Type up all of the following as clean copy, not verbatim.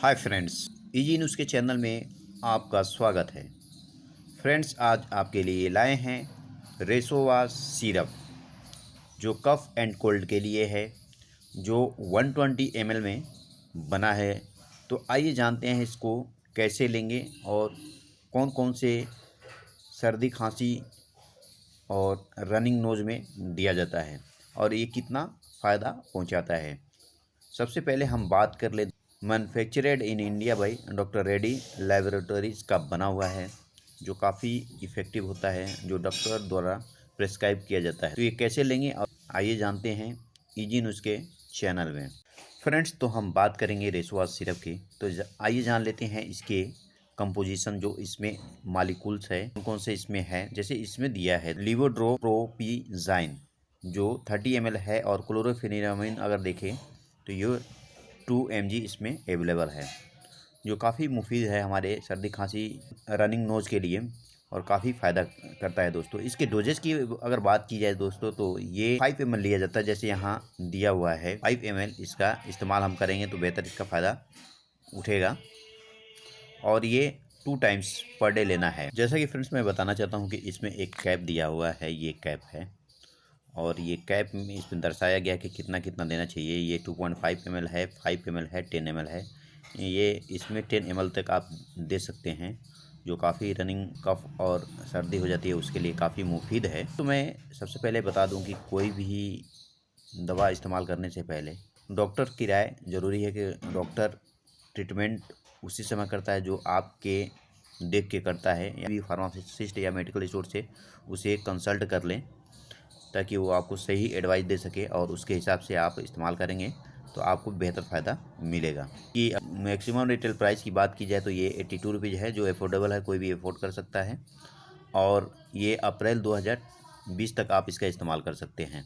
Hi friends, easy news के channel में आपका स्वागत है। फ्रेंड्स, आज आपके लिए लाए हैं रेसोवा सिरप जो कफ़ एंड कोल्ड के लिए है, जो 120 ml में बना है। तो आइए जानते हैं इसको कैसे लेंगे और कौन कौन से सर्दी खांसी और रनिंग नोज़ में दिया जाता है और ये कितना फ़ायदा पहुंचाता है। सबसे पहले हम बात कर ले। Manufactured in India by doctor Reddy laboratories का बना हुआ है, जो काफ़ी इफ़ेक्टिव होता है, जो डॉक्टर द्वारा प्रेस्क्राइब किया जाता है। तो ये कैसे लेंगे और आइए जानते हैं इजी न्यूज़ के चैनल में। फ्रेंड्स, तो हम बात करेंगे रेसोवा सिरप की। तो आइए जान लेते हैं इसके कंपोजिशन, जो इसमें मालिकूल्स है कौन कौन से इसमें है। जैसे इसमें दिया है लिवोड्रोप्रोपिजाइन जो 30 ml है, और क्लोरोफेनिरामिन अगर देखें तो ये 2 mg इसमें अवेलेबल है, जो काफ़ी मुफीद है हमारे सर्दी खांसी रनिंग नोज़ के लिए और काफ़ी फ़ायदा करता है दोस्तों। इसके डोजेस की अगर बात की जाए दोस्तों, तो ये 5 ml लिया जाता है, जैसे यहाँ दिया हुआ है 5 ml। इसका इस्तेमाल हम करेंगे तो बेहतर इसका फ़ायदा उठेगा, और ये 2 टाइम्स पर डे लेना है। जैसा कि फ्रेंड्स मैं बताना चाहता हूँ कि इसमें एक कैप दिया हुआ है, ये कैप है, और ये कैप में इसमें दर्शाया गया कि कितना कितना देना चाहिए। ये 2.5 ml है, 5 ml है, 10 ml है। ये इसमें 10 ml तक आप दे सकते हैं, जो काफ़ी रनिंग कफ और सर्दी हो जाती है उसके लिए काफ़ी मुफीद है। तो मैं सबसे पहले बता दूं कि कोई भी दवा इस्तेमाल करने से पहले डॉक्टर की राय ज़रूरी है, कि डॉक्टर ट्रीटमेंट उसी समय करता है जो आपके देख के करता है, या भी फार्मासिस्ट या मेडिकल स्टोर से उसे कंसल्ट कर लें, ताकि वो आपको सही एडवाइस दे सके और उसके हिसाब से आप इस्तेमाल करेंगे तो आपको बेहतर फ़ायदा मिलेगा। कि मैक्सिमम रिटेल प्राइस की बात की जाए तो ये 82 रुपीज़ है, जो अफोर्डेबल है, कोई भी अफोर्ड कर सकता है, और ये अप्रैल 2020 तक आप इसका इस्तेमाल कर सकते हैं।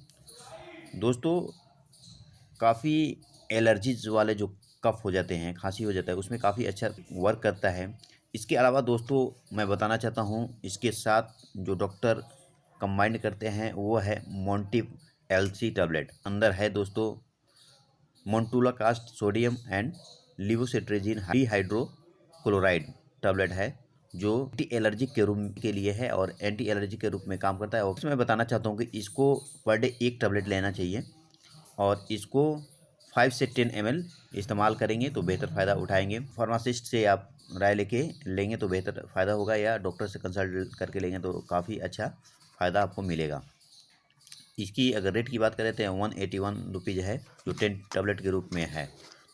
दोस्तों, काफ़ी एलर्जीज वाले जो कफ़ हो जाते हैं, खांसी हो जाता है, उसमें काफ़ी अच्छा वर्क करता है। इसके अलावा दोस्तों मैं बताना चाहता हूँ, इसके साथ जो डॉक्टर कंबाइंड करते हैं वो है मोंटिव एलसी टैबलेट। अंदर है दोस्तों मोन्टुलाकास्ट सोडियम एंड लिवोसिट्रेजिन डिहाइड्रोक्लोराइड टैबलेट है, जो एंटी एलर्जिक के रूप के लिए है और एंटी एलर्जिक के रूप में काम करता है। और मैं बताना चाहता हूँ कि इसको पर डे 1 टैबलेट लेना चाहिए, और इसको 5 से 10 ml इस्तेमाल करेंगे तो बेहतर फ़ायदा उठाएंगे। फार्मासिस्ट से आप राय लेके लेंगे तो बेहतर फ़ायदा होगा, या डॉक्टर से कंसल्ट करके लेंगे तो काफ़ी अच्छा फ़ायदा आपको मिलेगा। इसकी अगर रेट की बात करें तो 181 रुपीज़ है, जो 10 टैबलेट के रूप में है।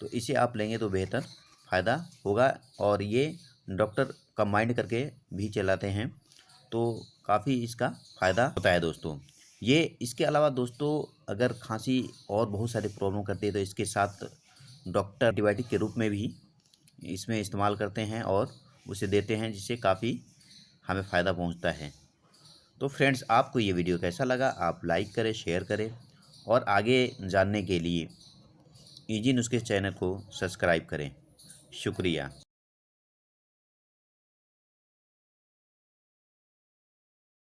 तो इसे आप लेंगे तो बेहतर फ़ायदा होगा, और ये डॉक्टर कंबाइंड करके भी चलाते हैं, तो काफ़ी इसका फ़ायदा होता है दोस्तों। ये इसके अलावा दोस्तों, अगर खांसी और बहुत सारी प्रॉब्लम करती है तो इसके साथ डॉक्टर एंटीबायोटिक के रूप में भी इसमें इस्तेमाल करते हैं और उसे देते हैं, जिससे काफ़ी हमें फ़ायदा पहुंचता है। तो फ्रेंड्स, आपको ये वीडियो कैसा लगा, आप लाइक करें, शेयर करें, और आगे जानने के लिए इजी न्यूज़ के चैनल को सब्सक्राइब करें। शुक्रिया।